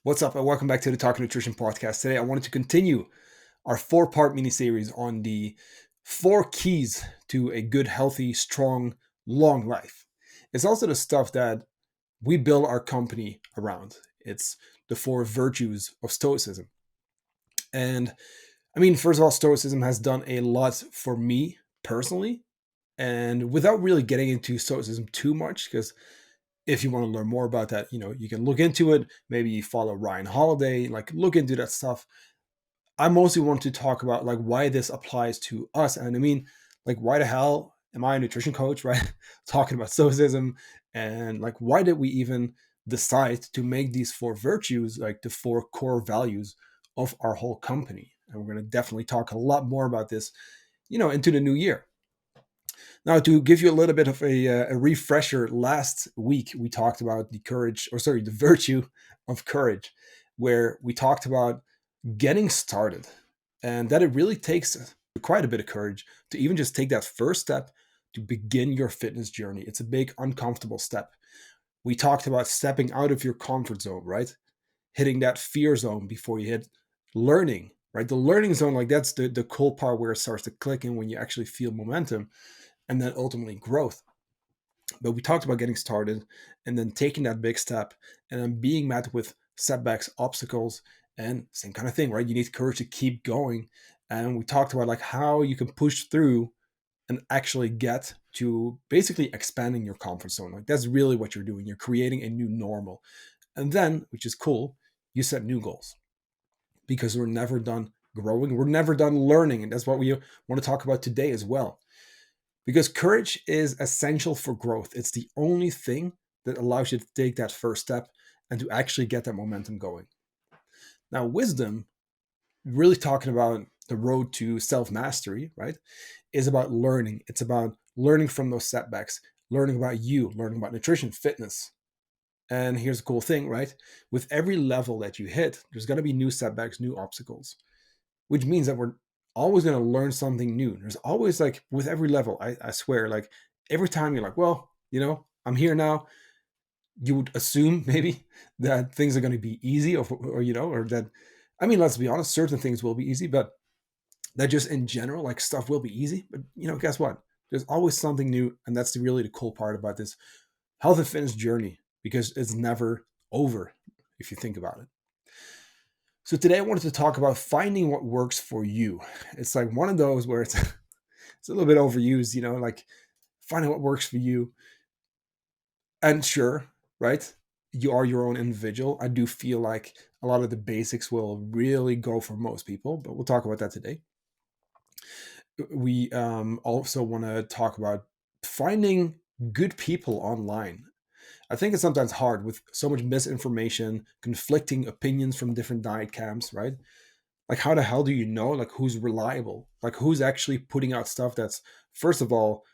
What's up, and welcome back to the Talk Nutrition Podcast. Today, I wanted to continue our four-part mini-series on the four keys to a good, healthy, strong, long life. It's also the stuff that we build our company around. It's the four virtues of Stoicism. And I mean, first of all, Stoicism has done a lot for me personally. And without really getting into Stoicism too much, because if you want to learn more about that, you can look into it. Maybe you follow Ryan Holiday, like look into that stuff. I mostly want to talk about like why this applies to us. And I mean, like, why the hell am I a nutrition coach, right? Talking about stoicism, and like, why did we even decide to make these four virtues like the four core values of our whole company? And we're going to definitely talk a lot more about this, into the new year. Now, to give you a little bit of a refresher, last week we talked about the virtue of courage, where we talked about getting started, and that it really takes quite a bit of courage to even just take that first step to begin your fitness journey. It's a big, uncomfortable step. We talked about stepping out of your comfort zone, right? Hitting that fear zone before you hit learning, right? The learning zone, like that's the cool part where it starts to click in when you actually feel momentum, and then ultimately growth. But we talked about getting started and then taking that big step and then being met with setbacks, obstacles, and same kind of thing, right? You need courage to keep going. And we talked about like how you can push through and actually get to basically expanding your comfort zone. Like that's really what you're doing. You're creating a new normal. And then, which is cool, you set new goals because we're never done growing. We're never done learning. And that's what we want to talk about today as well. Because courage is essential for growth. It's the only thing that allows you to take that first step and to actually get that momentum going. Now, wisdom, really talking about the road to self mastery, right, is about learning. It's about learning from those setbacks, learning about you, learning about nutrition, fitness. And here's the cool thing, right? With every level that you hit, there's going to be new setbacks, new obstacles, which means that we're always going to learn something new. There's always like with every level, I swear, like every time you're like, well, I'm here now. You would assume maybe that things are going to be easy or that, I mean, let's be honest, certain things will be easy, but that just in general, like stuff will be easy. But guess what? There's always something new. And that's really the cool part about this health and fitness journey, because it's never over if you think about it. So today I wanted to talk about finding what works for you. It's like one of those where it's it's a little bit overused, like finding what works for you. And sure, right? You are your own individual. I do feel like a lot of the basics will really go for most people, but we'll talk about that today. We also want to talk about finding good people online. I think it's sometimes hard with so much misinformation, conflicting opinions from different diet camps, right? Like how the hell do you know like who's reliable, like who's actually putting out stuff that's first of all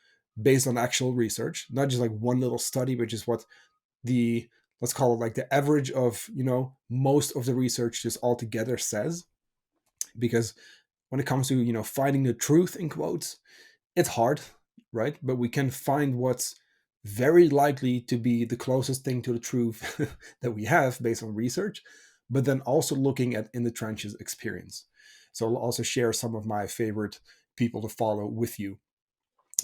based on actual research, not just like one little study, but just what the, let's call it like the average of most of the research just altogether says. Because when it comes to finding the truth in quotes, it's hard, right? But we can find what's very likely to be the closest thing to the truth that we have based on research, but then also looking at in the trenches experience. So I'll also share some of my favorite people to follow with you,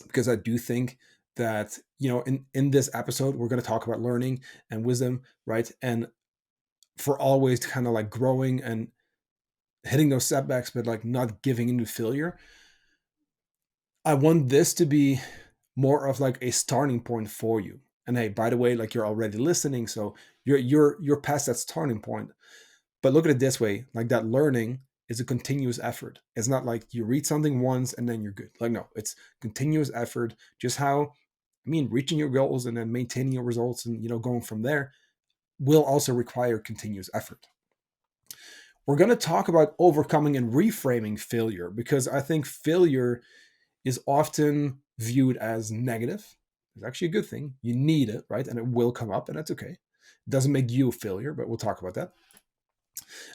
because I do think that in this episode we're going to talk about learning and wisdom, right? And for always kind of like growing and hitting those setbacks, but like not giving into failure. I want this to be more of like a starting point for you. And hey, by the way, like you're already listening, so you're past that starting point. But look at it this way, like that learning is a continuous effort. It's not like you read something once and then you're good. Like no, it's continuous effort. Just how, I mean, reaching your goals and then maintaining your results and going from there will also require continuous effort. We're going to talk about overcoming and reframing failure, because I think failure is often viewed as negative. It's actually a good thing. You need it, right? And it will come up, and that's okay. It doesn't make you a failure, but we'll talk about that.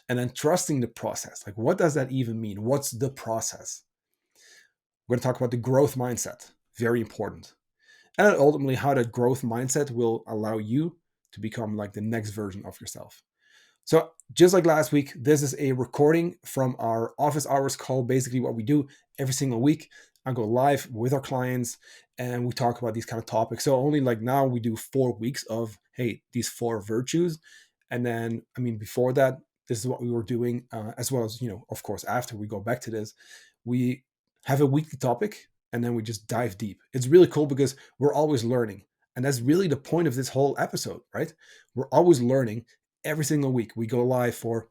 And then trusting the process. Like, what does that even mean? What's the process? We're going to talk about the growth mindset. Very important. And then ultimately, how that growth mindset will allow you to become like the next version of yourself. So just like last week, this is a recording from our office hours call. Basically, what we do every single week, I go live with our clients and we talk about these kind of topics. So only like now we do 4 weeks of, hey, these 4 virtues. And then, I mean, before that, this is what we were doing, as well as, of course, after we go back to this, we have a weekly topic and then we just dive deep. It's really cool because we're always learning. And that's really the point of this whole episode, right? We're always learning every single week. We go live for,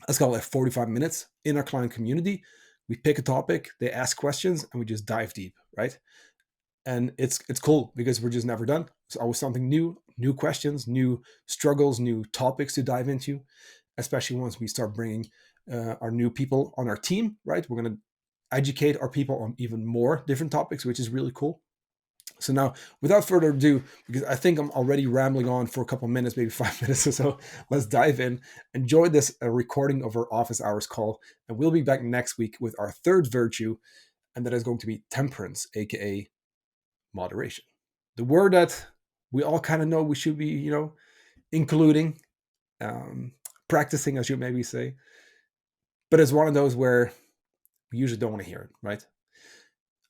let's call it 45 minutes in our client community. We pick a topic, they ask questions, and we just dive deep, right? And it's cool because we're just never done. It's always something new questions, new struggles, new topics to dive into, especially once we start bringing our new people on our team, right? We're going to educate our people on even more different topics, which is really cool. So now, without further ado, because I think I'm already rambling on for a couple of minutes, maybe 5 minutes or so, let's dive in. Enjoy this recording of our office hours call, and we'll be back next week with our third virtue, and that is going to be temperance, aka moderation. The word that we all kind of know we should be, including, um, practicing, I should maybe say, but it's one of those where we usually don't want to hear it, right?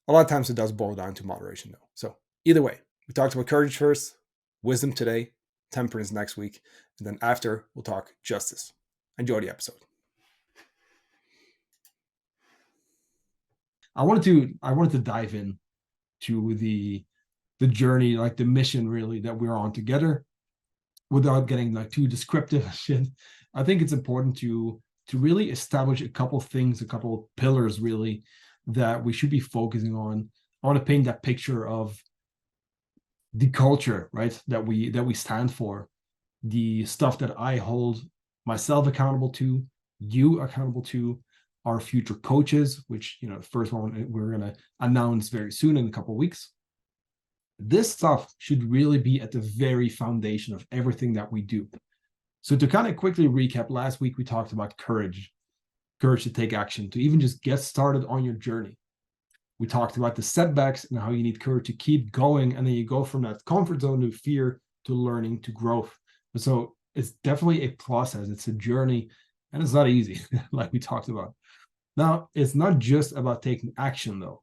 A lot of times it does boil down to moderation, though. So either way, we talked about courage first, wisdom today, temperance next week, and then after we'll talk justice. Enjoy the episode. I wanted to dive in to the journey, like the mission really that we're on together, without getting like too descriptive shit. I think it's important to really establish a couple things, a couple pillars really that we should be focusing on. I want to paint that picture of the culture, right? That we stand for, the stuff that I hold myself accountable to, you accountable to, our future coaches, which the first one we're gonna announce very soon in a couple of weeks. This stuff should really be at the very foundation of everything that we do. So to kind of quickly recap, last week we talked about courage to take action, to even just get started on your journey. We talked about the setbacks and how you need courage to keep going. And then you go from that comfort zone to fear to learning to growth. So it's definitely a process. It's a journey and it's not easy, like we talked about. Now, it's not just about taking action, though.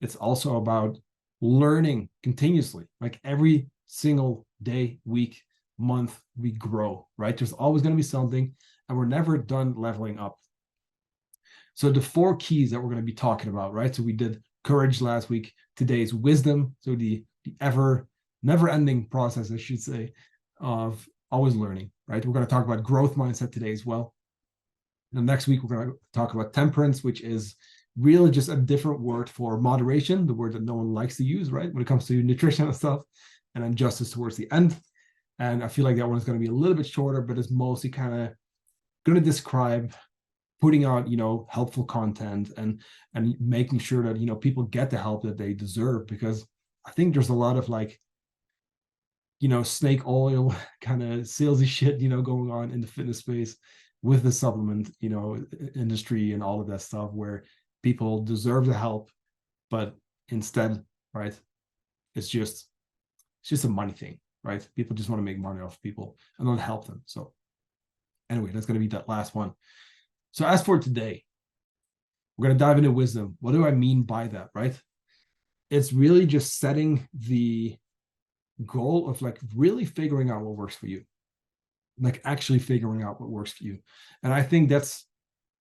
It's also about learning continuously. Like every single day, week, month, we grow, right? There's always going to be something, and we're never done leveling up. So the 4 keys that we're going to be talking about, right? So we did courage last week. Today's wisdom. So the ever never-ending process, I should say, of always learning, right? We're going to talk about growth mindset today as well. And next week, we're going to talk about temperance, which is really just a different word for moderation, the word that no one likes to use, right? When it comes to nutrition and stuff, and then justice towards the end. And I feel like that one is going to be a little bit shorter, but it's mostly kind of going to describe putting out, helpful content and making sure that, people get the help that they deserve, because I think there's a lot of like, snake oil kind of salesy shit, going on in the fitness space with the supplement, industry and all of that stuff, where people deserve the help, but instead, right, it's just a money thing, right? People just want to make money off people and not help them. So anyway, that's going to be that last one. So as for today, we're going to dive into wisdom. What do I mean by that, right? It's really just setting the goal of like really figuring out what works for you, like actually figuring out what works for you. And I think that's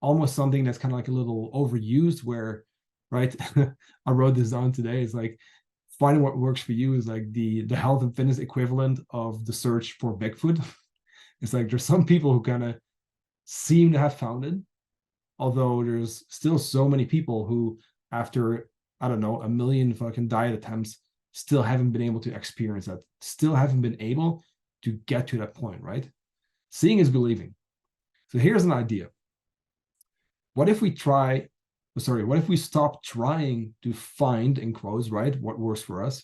almost something that's kind of like a little overused, where, right, I wrote this down today. It's like finding what works for you is like the health and fitness equivalent of the search for Bigfoot. It's like there's some people who kind of seem to have found it, although there's still so many people who, after, I don't know, a million fucking diet attempts, still haven't been able to experience that, still haven't been able to get to that point, right? Seeing is believing. So here's an idea. What if we stop trying to find, in quotes, right, what works for us,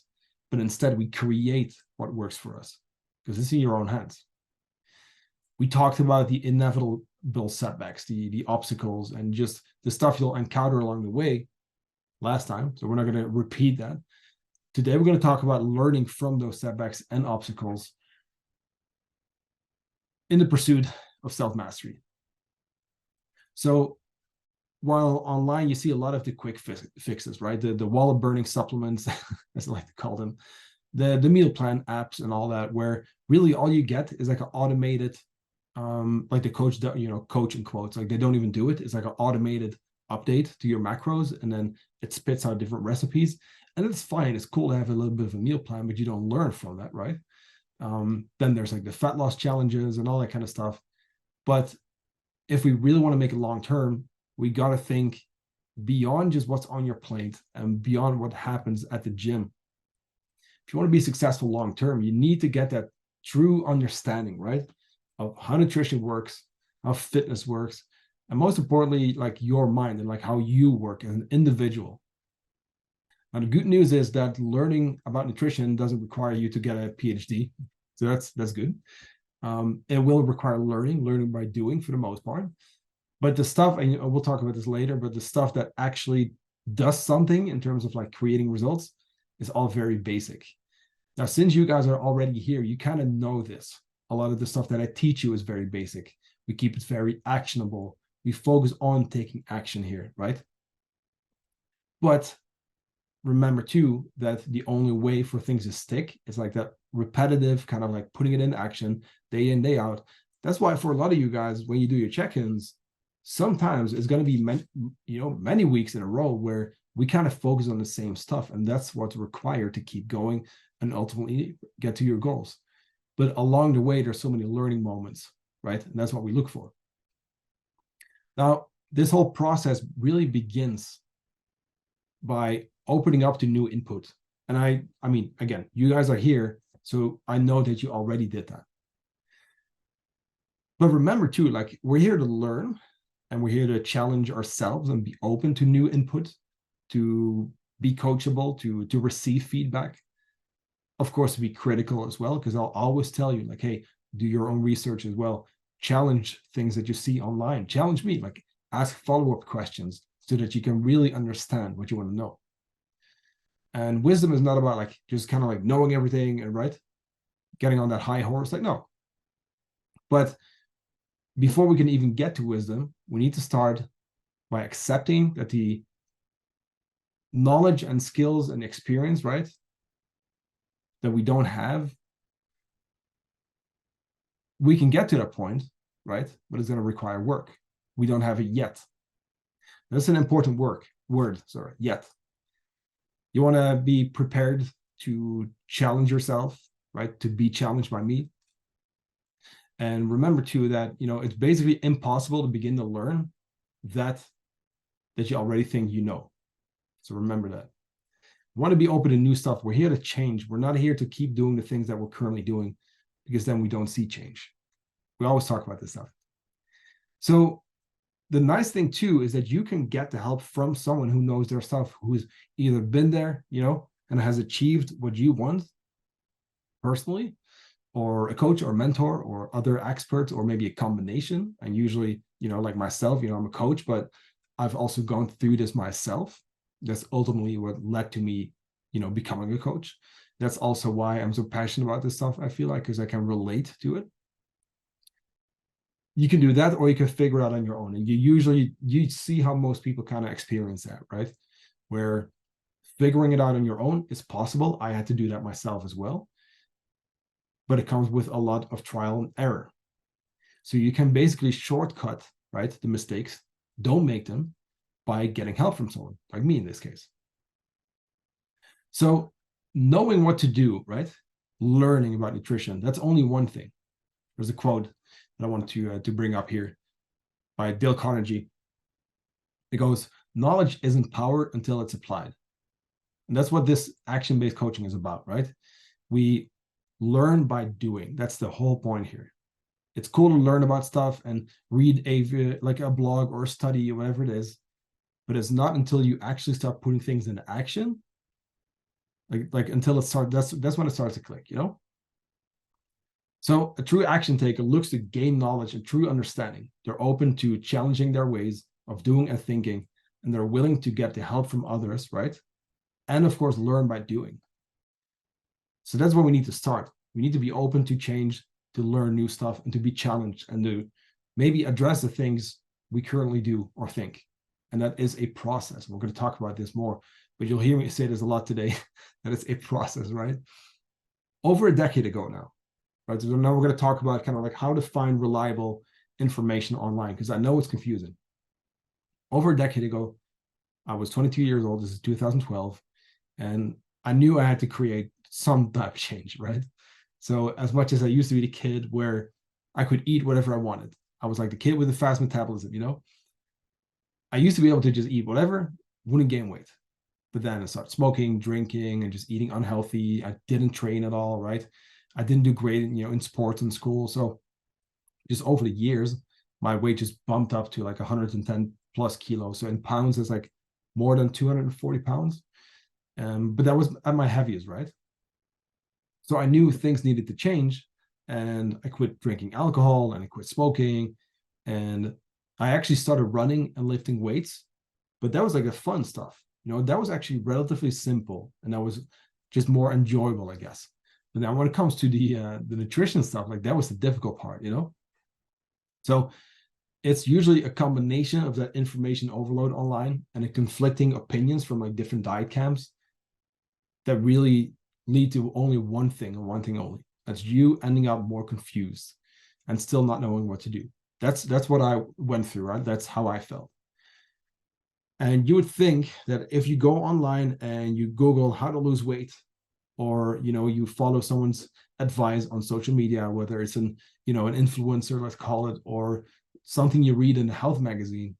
but instead we create what works for us? Because it's in your own hands. We talked about the inevitable setbacks, the obstacles, and just the stuff you'll encounter along the way last time. So we're not going to repeat that. Today, we're going to talk about learning from those setbacks and obstacles in the pursuit of self-mastery. So while online you see a lot of the quick fixes, right? The wallet burning supplements, as I like to call them, the meal plan apps and all that, where really all you get is like an automated, like the coach, coach in quotes, like they don't even do it. It's like an automated update to your macros, and then it spits out different recipes. And it's fine. It's cool to have a little bit of a meal plan, but you don't learn from that, right? Then there's like the fat loss challenges and all that kind of stuff. But if we really want to make it long term, we got to think beyond just what's on your plate and beyond what happens at the gym. If you want to be successful long term, you need to get that true understanding, right, of how nutrition works, how fitness works, and most importantly, like your mind and like how you work as an individual. Now, the good news is that learning about nutrition doesn't require you to get a PhD, so that's good. It will require learning by doing for the most part. But the stuff, and we'll talk about this later, but the stuff that actually does something in terms of like creating results is all very basic. Now, since you guys are already here, you kind of know this. A lot of the stuff that I teach you is very basic. We keep it very actionable. We focus on taking action here, right? But remember too that the only way for things to stick is like that repetitive kind of like putting it in action day in, day out. That's why for a lot of you guys, when you do your check-ins, sometimes it's going to be many weeks in a row where we kind of focus on the same stuff, and that's what's required to keep going and ultimately get to your goals. But along the way, there's so many learning moments, right? And that's what we look for. Now, this whole process really begins by opening up to new input. And I mean, again, you guys are here, so I know that you already did that. But remember too, like we're here to learn, and we're here to challenge ourselves and be open to new input, to be coachable, to receive feedback. Of course, to be critical as well, because I'll always tell you, like, hey, do your own research as well. Challenge things that you see online. Challenge me, like ask follow-up questions so that you can really understand what you want to know. And wisdom is not about like just kind of like knowing everything and right, getting on that high horse. Like, no. But before we can even get to wisdom, we need to start by accepting that the knowledge and skills and experience, right, that we don't have, we can get to that point, right? But it's going to require work. We don't have it yet. That's an important word, yet. You want to be prepared to challenge yourself, right? To be challenged by me. And remember too that, it's basically impossible to begin to learn that you already think you know. So remember that. We want to be open to new stuff. We're here to change. We're not here to keep doing the things that we're currently doing, because then we don't see change. We always talk about this stuff. So the nice thing too is that you can get the help from someone who knows their stuff, who's either been there, and has achieved what you want personally, or a coach or mentor or other experts, or maybe a combination. And usually, like myself, I'm a coach, but I've also gone through this myself. That's ultimately what led to me, becoming a coach. That's also why I'm so passionate about this stuff, I feel like, because I can relate to it. You can do that, or you can figure it out on your own. And you see how most people kind of experience that, right? Where figuring it out on your own is possible. I had to do that myself as well. But it comes with a lot of trial and error. So you can basically shortcut, right, the mistakes, don't make them, by getting help from someone, like me in this case. So knowing what to do, right, learning about nutrition, that's only one thing. There's a quote that I want to bring up here by Dale Carnegie. It goes, knowledge isn't power until it's applied. And that's what this action-based coaching is about, right? We learn by doing. That's the whole point here. It's cool to learn about stuff and read a blog or a study or whatever it is, but it's not until you actually start putting things into action, like until it starts. That's when it starts to click, So a true action taker looks to gain knowledge and true understanding. They're open to challenging their ways of doing and thinking, and they're willing to get the help from others, right? And of course, learn by doing. So that's where we need to start. We need to be open to change, to learn new stuff, and to be challenged, and to maybe address the things we currently do or think. And that is a process. We're going to talk about this more, but you'll hear me say this a lot today, that it's a process, right? Over a decade ago now, right? So now we're going to talk about kind of like how to find reliable information online, because I know it's confusing. Over a decade ago, I was 22 years old. This is 2012. And I knew I had to create some type of change, right? So as much as I used to be the kid where I could eat whatever I wanted, I was like the kid with the fast metabolism, you know? I used to be able to just eat whatever, wouldn't gain weight. But then I started smoking, drinking, and just eating unhealthy. I didn't train at all, right? I didn't do great, in sports and school. So just over the years, my weight just bumped up to like 110 plus kilos. So in pounds, it's like more than 240 pounds. But that was at my heaviest, right? So I knew things needed to change, and I quit drinking alcohol and I quit smoking, and I actually started running and lifting weights. But that was like the fun stuff, that was actually relatively simple, and that was just more enjoyable, I guess. But now when it comes to the nutrition stuff, like that was the difficult part. So it's usually a combination of that information overload online and the conflicting opinions from like different diet camps that really lead to only one thing and one thing only. That's you ending up more confused and still not knowing what to do. That's what I went through, right? That's how I felt. And you would think that if you go online and you Google how to lose weight, or you follow someone's advice on social media, whether it's an influencer, let's call it, or something you read in a health magazine,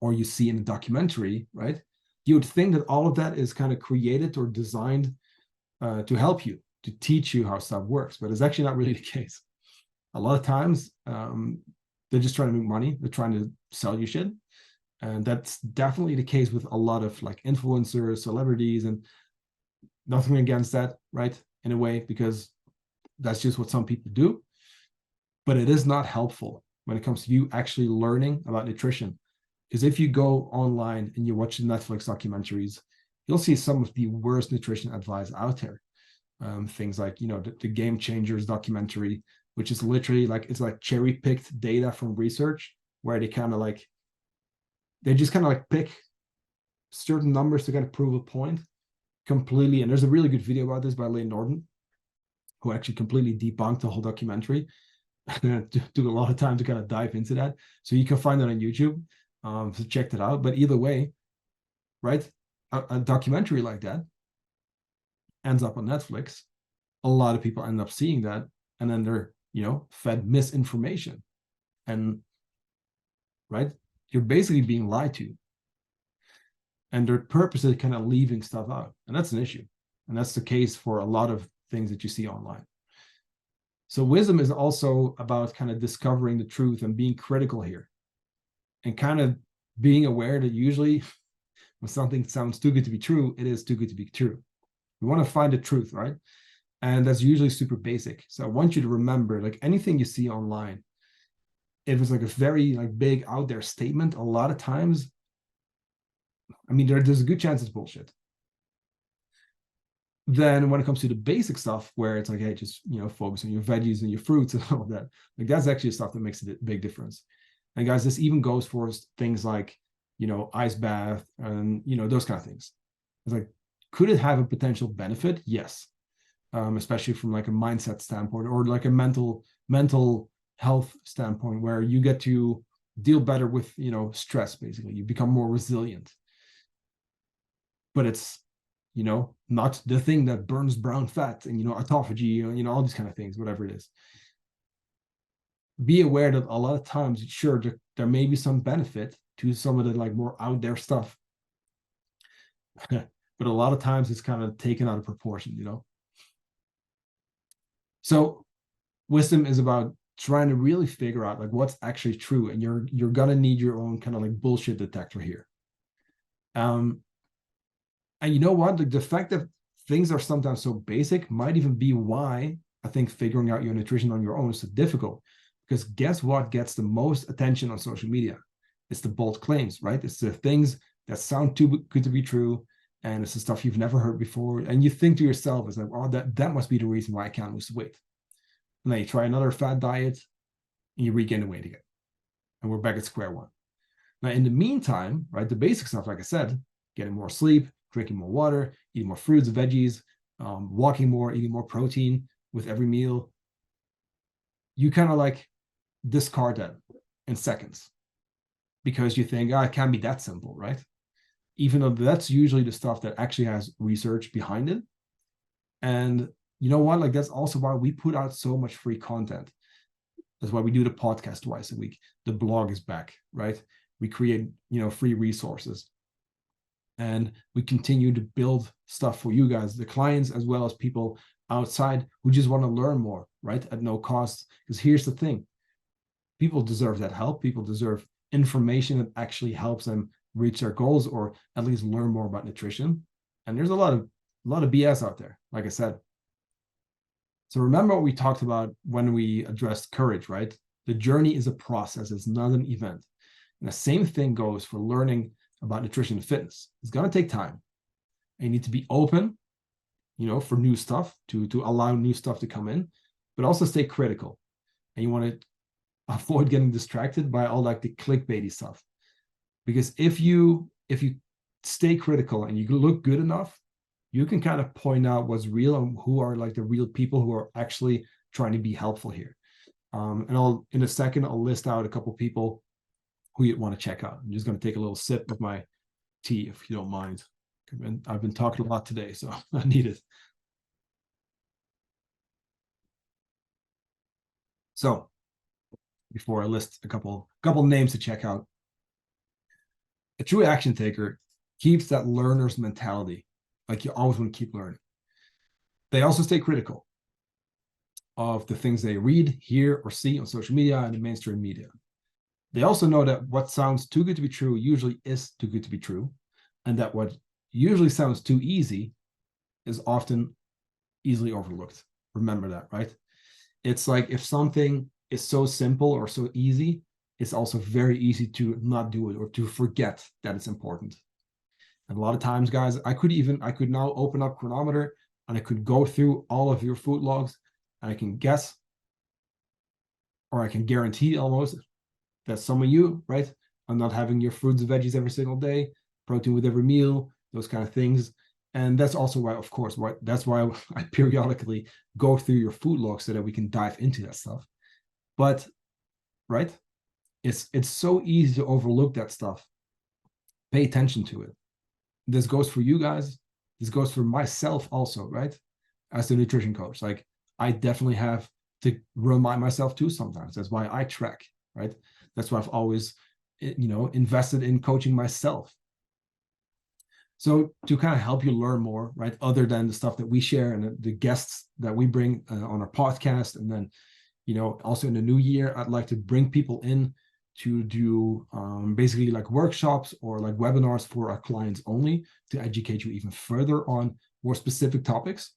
or you see in a documentary, right? You would think that all of that is kind of created or designed to help you, to teach you how stuff works, but it's actually not really the case. A lot of times, they're just trying to make money. They're trying to sell you shit. And that's definitely the case with a lot of like influencers, celebrities, and nothing against that, right? In a way, because that's just what some people do. But it is not helpful when it comes to you actually learning about nutrition. Because if you go online and you watch the Netflix documentaries, you'll see some of the worst nutrition advice out there. Things like, the Game Changers documentary, which is literally like, it's like cherry picked data from research where they just kind of like pick certain numbers to kind of prove a point completely. And there's a really good video about this by Lane Norton, who actually completely debunked the whole documentary. Took a lot of time to kind of dive into that. So you can find that on YouTube. So check that out. But either way, right? A documentary like that ends up on Netflix. A lot of people end up seeing that, and then they're, fed misinformation. And right, you're basically being lied to. And they're purposely kind of leaving stuff out. And that's an issue. And that's the case for a lot of things that you see online. So wisdom is also about kind of discovering the truth and being critical here, and kind of being aware that usually when something sounds too good to be true, it is too good to be true. We want to find the truth, right? And that's usually super basic. So I want you to remember, like anything you see online, if it's like a very like big out there statement, a lot of times, I mean, there's a good chance it's bullshit. Then when it comes to the basic stuff where it's like, hey, just, focus on your veggies and your fruits and all of that, like that's actually stuff that makes a big difference. And guys, this even goes for things like, ice bath and, those kind of things. It's like, could it have a potential benefit? Yes. Especially from like a mindset standpoint, or like a mental health standpoint, where you get to deal better with, stress, basically. You become more resilient. But it's, not the thing that burns brown fat and, autophagy, all these kind of things, whatever it is. Be aware that a lot of times, sure, there may be some benefit to some of the like more out there stuff. But a lot of times it's kind of taken out of proportion, So wisdom is about trying to really figure out like what's actually true. And you're gonna need your own kind of like bullshit detector here. And you know what? Like the fact that things are sometimes so basic might even be why I think figuring out your nutrition on your own is so difficult. Because guess what gets the most attention on social media? It's the bold claims, right? It's the things that sound too good to be true. And it's the stuff you've never heard before. And you think to yourself, it's like, oh, that must be the reason why I can't lose weight. And then you try another fat diet and you regain the weight again. and we're back at square one. Now, in the meantime, right, the basic stuff, like I said, getting more sleep, drinking more water, eating more fruits, veggies, walking more, eating more protein with every meal, you kind of like discard that in seconds because you think, it can't be that simple, right? Even though that's usually the stuff that actually has research behind it. And you know what? Like, that's also why we put out so much free content. That's why we do the podcast twice a week. The blog is back, right? We create, free resources. And we continue to build stuff for you guys, the clients, as well as people outside who just want to learn more, right? At no cost. Because here's the thing. People deserve that help. People deserve information that actually helps them reach their goals or at least learn more about nutrition. And there's a lot of BS out there, like I said. So remember what we talked about when we addressed courage, right? The journey is a process, it's not an event. And the same thing goes for learning about nutrition and fitness. It's going to take time. And you need to be open, for new stuff, to allow new stuff to come in, but also stay critical. And you want to avoid getting distracted by all like the clickbaity stuff. Because if you stay critical and you look good enough, you can kind of point out what's real and who are like the real people who are actually trying to be helpful here. And in a second, I'll list out a couple people who you want to check out. I'm just going to take a little sip of my tea, if you don't mind. I've been talking a lot today, so I need it. So before I list a couple names to check out, a true action taker keeps that learner's mentality. Like, you always want to keep learning. They also stay critical of the things they read, hear, or see on social media and the mainstream media. They also know that what sounds too good to be true usually is too good to be true, and that what usually sounds too easy is often easily overlooked. Remember that, right? It's like if something is so simple or so easy, it's also very easy to not do it or to forget that it's important. And a lot of times, guys, I could now open up Chronometer and I could go through all of your food logs and I can guess, or I can guarantee almost, that some of you, right, are not having your fruits and veggies every single day, protein with every meal, those kind of things. And that's also why, of course, that's why I periodically go through your food log so that we can dive into that stuff. But, right, it's so easy to overlook that stuff. Pay attention to it. This goes for you guys. This goes for myself also, right? As the nutrition coach, like, I definitely have to remind myself too sometimes. That's why I track, right? That's why I've always, invested in coaching myself. So to kind of help you learn more, right, other than the stuff that we share and the guests that we bring on our podcast, and then, also in the new year, I'd like to bring people in to do basically like workshops or like webinars for our clients only, to educate you even further on more specific topics.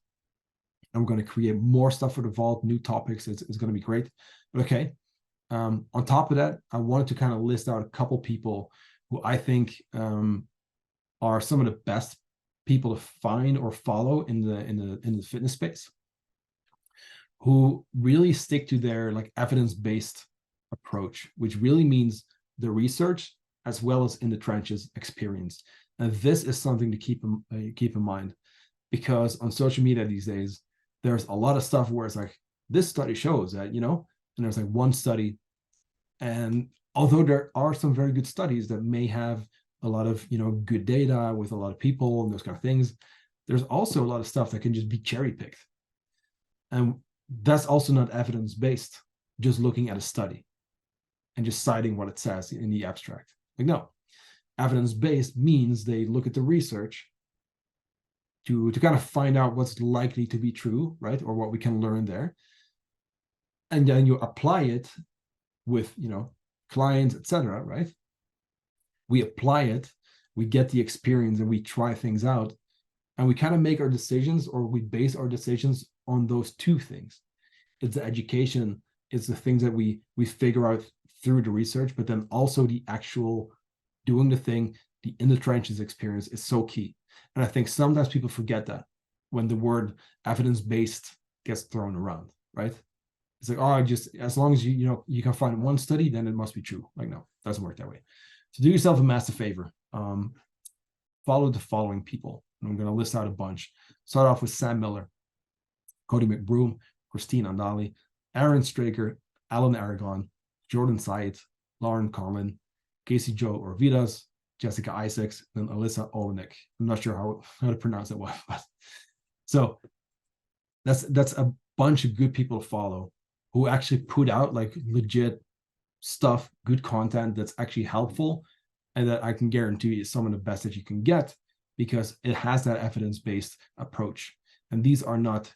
And we're going to create more stuff for the vault, new topics. It's going to be great. But okay. On top of that, I wanted to kind of list out a couple people who I think are some of the best people to find or follow in the fitness space, who really stick to their like evidence-based approach, which really means the research as well as in the trenches experience. And this is something to keep in mind, because on social media these days, there's a lot of stuff where it's like, this study shows that, and there's like one study. And although there are some very good studies that may have a lot of, good data with a lot of people and those kind of things, there's also a lot of stuff that can just be cherry picked. And that's also not evidence-based, just looking at a study and just citing what it says in the abstract. Like, no, evidence-based means they look at the research to kind of find out what's likely to be true, right? Or what we can learn there. And then you apply it with, clients, etc., right? We apply it, we get the experience, and we try things out, and we kind of make our decisions, or we base our decisions on those two things. It's the education, it's the things that we figure out through the research, but then also the actual doing the thing, the in the trenches experience is so key. And I think sometimes people forget that when the word evidence-based gets thrown around, right? It's like, oh, I just, as long as you can find one study, then it must be true. Like, no, it doesn't work that way. So do yourself a massive favor. Follow the following people. And I'm going to list out a bunch. Start off with Sam Miller, Cody McBroom, Christine Andali, Aaron Straker, Alan Aragon, Jordan Syed, Lauren Conlin, Casey Joe Orvidas, Jessica Isaacs, and Alyssa Olenek. I'm not sure how to pronounce that one. But so that's a bunch of good people to follow who actually put out like legit stuff, good content that's actually helpful, and that I can guarantee is some of the best that you can get because it has that evidence-based approach. And these are not,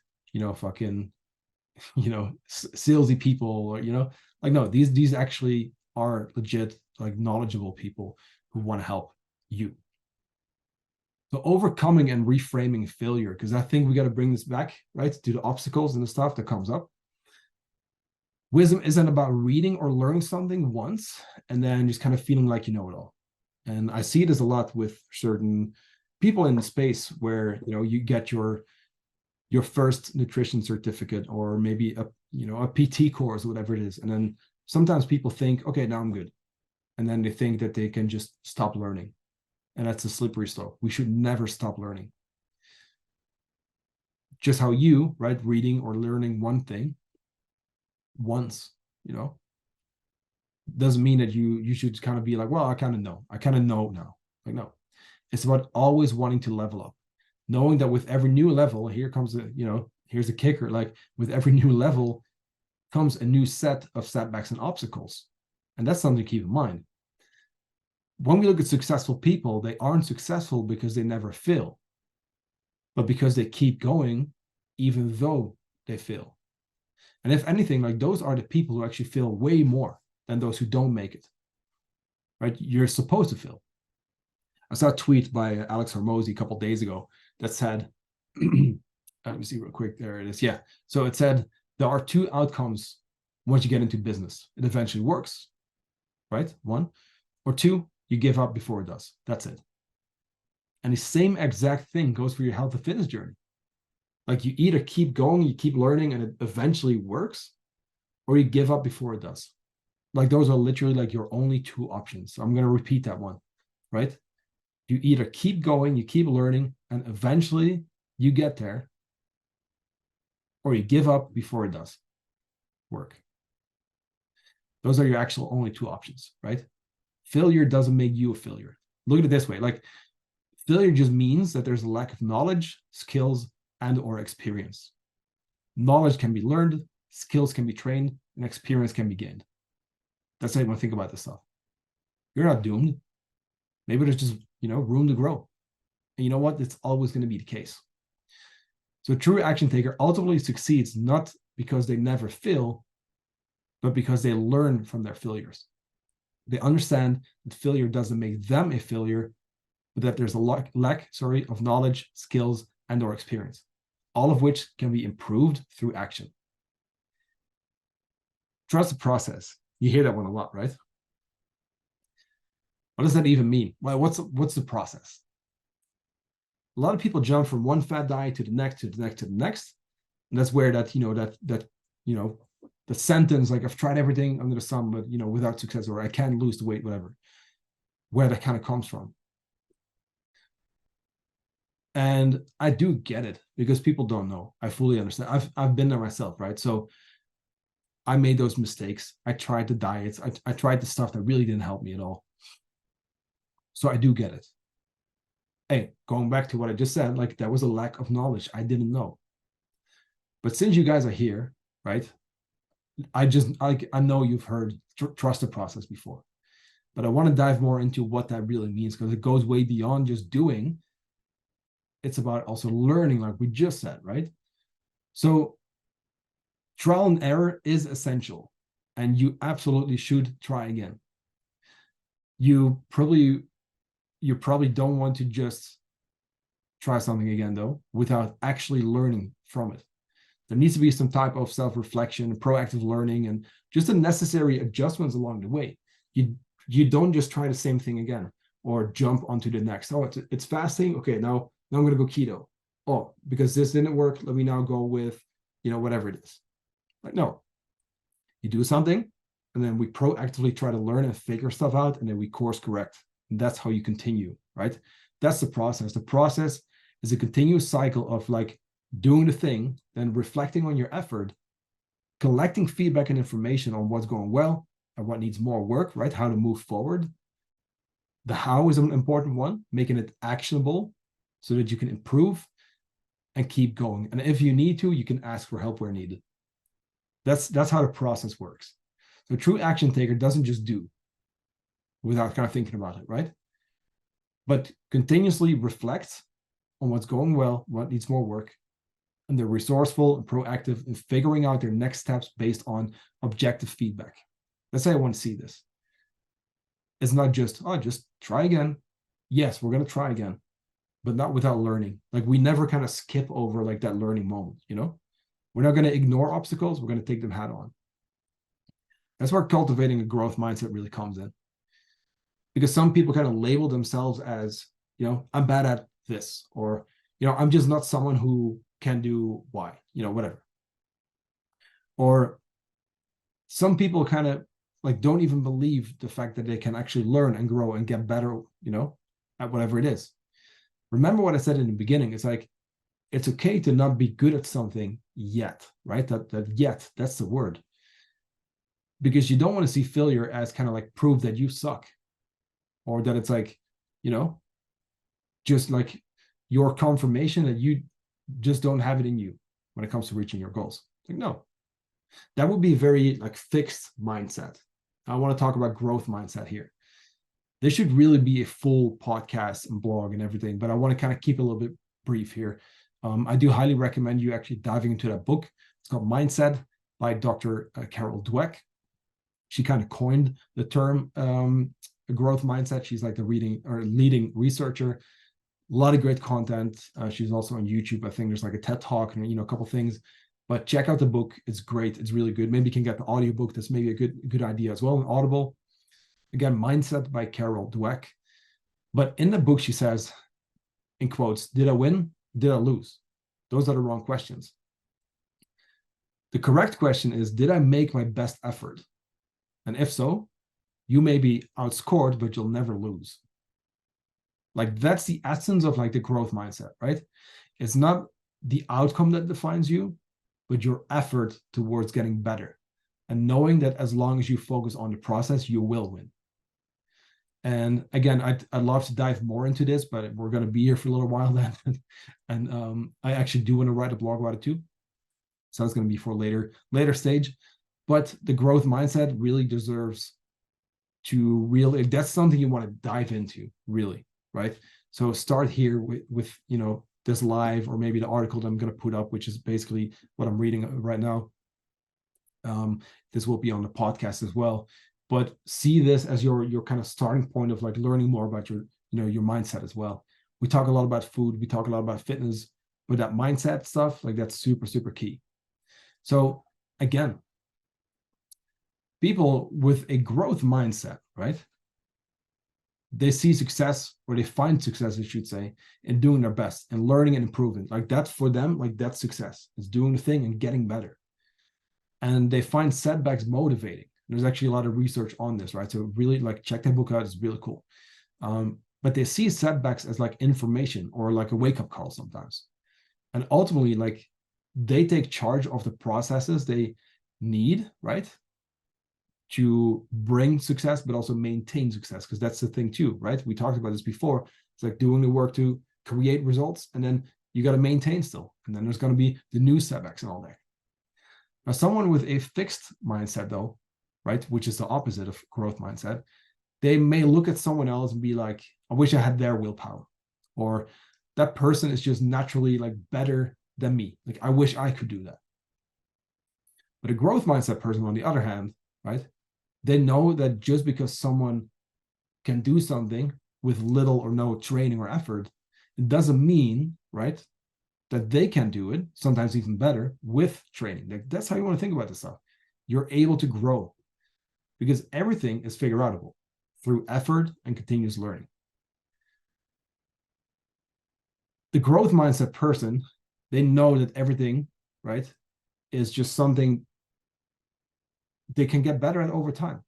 fucking, salesy people or, like, no, these actually are legit, like, knowledgeable people who want to help you. So overcoming and reframing failure, because I think we got to bring this back, right, to the obstacles and the stuff that comes up. Wisdom isn't about reading or learning something once and then just kind of feeling like you know it all. And I see this a lot with certain people in the space where, you get your first nutrition certificate or maybe a PT course, whatever it is. And then sometimes people think, okay, now I'm good. And then they think that they can just stop learning. And that's a slippery slope. We should never stop learning. Just how you, right, reading or learning one thing once, doesn't mean that you should kind of be like, well, I kind of know now. Like, no, it's about always wanting to level up, knowing that with every new level, here comes here's the kicker, like with every new level comes a new set of setbacks and obstacles. And that's something to keep in mind. When we look at successful people, they aren't successful because they never fail, but because they keep going even though they fail. And if anything, like, those are the people who actually fail way more than those who don't make it, right? You're supposed to fail. I saw a tweet by Alex Hormozy a couple of days ago that said, let me see real quick. There it is. Yeah. So it said, there are two outcomes once you get into business. It eventually works, right? One. Or two, you give up before it does. That's it. And the same exact thing goes for your health and fitness journey. Like, you either keep going, you keep learning, and it eventually works, or you give up before it does. Like, those are literally like your only two options. So I'm going to repeat that one, right? You either keep going, you keep learning, and eventually you get there, or you give up before it does work. Those are your actual only two options, right? Failure doesn't make you a failure. Look at it this way. Like, failure just means that there's a lack of knowledge, skills, and or experience. Knowledge can be learned, skills can be trained, and experience can be gained. That's how you want to think about this stuff. You're not doomed. Maybe there's just, room to grow. And you know what? It's always going to be the case. So a true action taker ultimately succeeds not because they never fail, but because they learn from their failures. They understand that failure doesn't make them a failure, but that there's a lack of knowledge, skills, and or experience, all of which can be improved through action. Trust the process. You hear that one a lot, right? What does that even mean? Well, what's the process? A lot of people jump from one fad diet to the next, to the next, to the next. And that's where that the sentence, like, I've tried everything under the sun, but, without success, or I can't lose the weight, whatever, where that kind of comes from. And I do get it because people don't know. I fully understand. I've been there myself, right? So I made those mistakes. I tried the diets. I tried the stuff that really didn't help me at all. So I do get it. Hey, going back to what I just said, like, there was a lack of knowledge. I didn't know. But since you guys are here, right? I know you've heard trust the process before, but I want to dive more into what that really means, because it goes way beyond just doing. It's about also learning, like we just said, right? So trial and error is essential, and you absolutely should try again. You probably don't want to just try something again, though, without actually learning from it. There needs to be some type of self-reflection, proactive learning, and just the necessary adjustments along the way. You don't just try the same thing again or jump onto the next. Oh, it's fasting. Okay, now I'm going to go keto. Oh, because this didn't work, let me now go with, whatever it is. Like, no, You do something, and then we proactively try to learn and figure stuff out, and then we course correct. And that's how you continue, right? That's the process. The process is a continuous cycle of like doing the thing, then reflecting on your effort, collecting feedback and information on what's going well and what needs more work, right? How to move forward. The how is an important one, making it actionable so that you can improve and keep going. And if you need to, you can ask for help where needed. That's how the process works. So a true action taker doesn't just do without kind of thinking about it, right? But continuously reflect on what's going well, what needs more work, and they're resourceful and proactive in figuring out their next steps based on objective feedback. That's how I want to see this. It's not just, oh, just try again. Yes, we're going to try again, but not without learning. Like we never kind of skip over like that learning moment, you know? We're not going to ignore obstacles. We're going to take them head on. That's where cultivating a growth mindset really comes in. Because some people kind of label themselves as, you know, I'm bad at this, or, you know, I'm just not someone who can do Y, you know, whatever. Or some people kind of like don't even believe the fact that they can actually learn and grow and get better, you know, at whatever it is. Remember what I said in the beginning. It's like, it's okay to not be good at something yet, right? That yet, that's the word. Because you don't want to see failure as kind of like proof that you suck, or that it's like, you know, just like your confirmation that you just don't have it in you when it comes to reaching your goals. Like, no, that would be a very like fixed mindset. I want to talk about growth mindset here. This should really be a full podcast and blog and everything, but I want to kind of keep it a little bit brief here. I do highly recommend you actually diving into that book. It's called Mindset by Dr. Carol Dweck. She kind of coined the term growth mindset. She's like the leading researcher. A lot of great content. She's also on YouTube. I think there's like a TED talk and, you know, a couple things. But check out the book. It's great. It's really good. Maybe you can get the audiobook. That's maybe a good idea as well. On Audible. Again, Mindset by Carol Dweck. But in the book, she says, in quotes, did I win? Did I lose? Those are the wrong questions. The correct question is, did I make my best effort? And if so, you may be outscored, but you'll never lose. Like that's the essence of like the growth mindset, right? It's not the outcome that defines you, but your effort towards getting better. And knowing that as long as you focus on the process, you will win. And again, I'd love to dive more into this, but we're going to be here for a little while then. And I actually do want to write a blog about it too. So that's going to be for later stage. But the growth mindset really deserves to really, that's something you want to dive into, really, right? So start here with you know, this live, or maybe the article that I'm going to put up, which is basically what I'm reading right now. This will be on the podcast as well. But see this as your kind of starting point of like learning more about your, you know, your mindset as well. We talk a lot about food, we talk a lot about fitness, but that mindset stuff, like that's super, super key. So again, people with a growth mindset, right? They see success, or they find success, I should say, in doing their best and learning and improving. Like that's for them, like that's success. It's doing the thing and getting better. And they find setbacks motivating. There's actually a lot of research on this, right? So really like check that book out. It's really cool. But they see setbacks as like information or like a wake-up call sometimes. And ultimately, like they take charge of the processes they need, right? To bring success, but also maintain success. Because that's the thing too, right? We talked about this before. It's like doing the work to create results, and then you got to maintain still. And then there's going to be the new setbacks and all that. Now, someone with a fixed mindset, though, right, which is the opposite of growth mindset, they may look at someone else and be like, I wish I had their willpower, or that person is just naturally like better than me. Like, I wish I could do that. But a growth mindset person, on the other hand, right, they know that just because someone can do something with little or no training or effort, it doesn't mean, right, that they can do it, sometimes even better, with training. Like, that's how you want to think about this stuff. You're able to grow because everything is figure outable through effort and continuous learning. The growth mindset person, they know that everything, right, is just something they can get better at over time.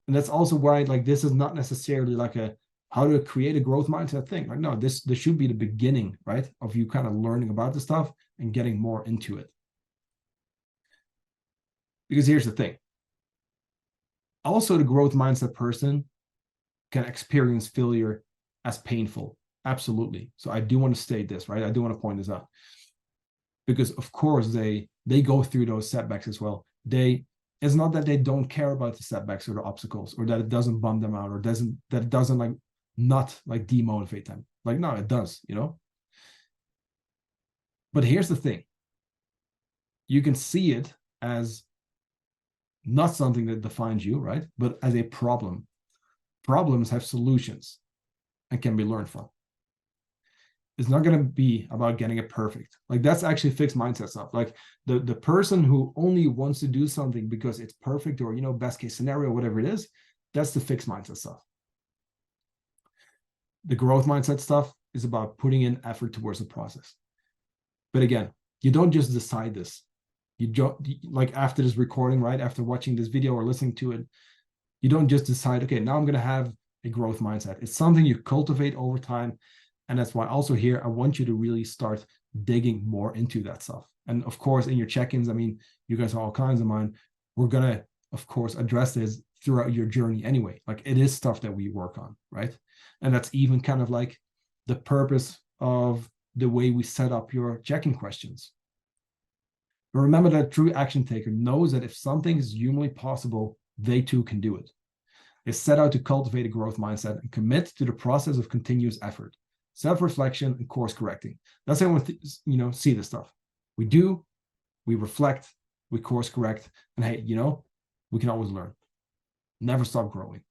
And that's also why, like, this is not necessarily like a how to create a growth mindset thing. Like, no, this should be the beginning, right, of you kind of learning about the stuff and getting more into it. Because here's the thing. Also, the growth mindset person can experience failure as painful. Absolutely. So I do want to state this, right? I do want to point this out. Because of course they go through those setbacks as well. It's not that they don't care about the setbacks or the obstacles, or that it doesn't bum them out, or it doesn't like not like demotivate them. Like, no, it does, you know. But here's the thing. You can see it as not something that defines you, right? But as a problem. Problems have solutions and can be learned from. It's not going to be about getting it perfect. Like, that's actually fixed mindset stuff. Like, the person who only wants to do something because it's perfect, or, you know, best case scenario, whatever it is, that's the fixed mindset stuff. The growth mindset stuff is about putting in effort towards the process. But again, you don't just decide this. You don't, like, after this recording, right, after watching this video or listening to it, you don't just decide, okay, now I'm going to have a growth mindset. It's something you cultivate over time. And that's why also here, I want you to really start digging more into that stuff. And of course, in your check-ins, I mean, you guys are all kinds of mine. We're going to, of course, address this throughout your journey anyway. Like, it is stuff that we work on, right? And that's even kind of like the purpose of the way we set up your check-in questions. But remember that a true action taker knows that if something is humanly possible, they too can do it. They set out to cultivate a growth mindset and commit to the process of continuous effort, self-reflection, and course correcting. That's how we see this stuff. We do, we reflect, we course correct, and hey, we can always learn. Never stop growing.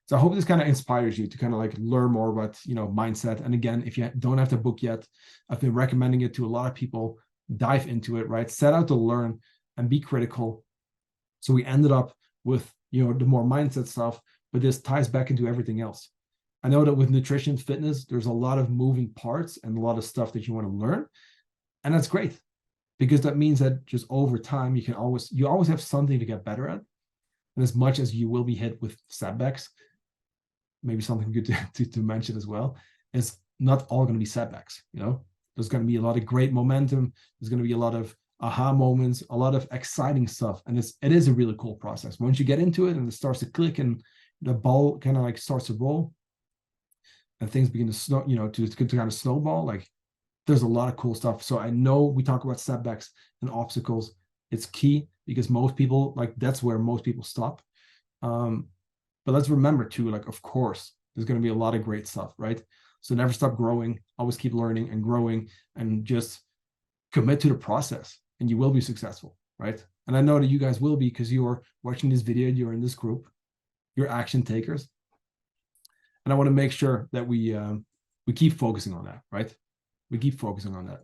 So I hope this kind of inspires you to kind of like learn more about, mindset. And again, if you don't have the book yet, I've been recommending it to a lot of people. Dive into it, right? Set out to learn and be critical. So we ended up with, the more mindset stuff, but this ties back into everything else. I know that with nutrition, fitness, there's a lot of moving parts and a lot of stuff that you want to learn. And that's great, because that means that just over time, you always have something to get better at. And as much as you will be hit with setbacks, maybe something good to mention as well, is not all going to be setbacks. There's going to be a lot of great momentum. There's going to be a lot of aha moments, a lot of exciting stuff. And it is a really cool process. Once you get into it and it starts to click and the ball kind of like starts to roll and things begin to to kind of snowball, like, there's a lot of cool stuff. So I know we talk about setbacks and obstacles. It's key because most people, like, that's where most people stop. But let's remember too, like, of course, there's going to be a lot of great stuff, right? So never stop growing, always keep learning and growing, and just commit to the process, and you will be successful, right? And I know that you guys will be, because you're watching this video, you're in this group, you're action takers. And I want to make sure that we keep focusing on that, right? We keep focusing on that.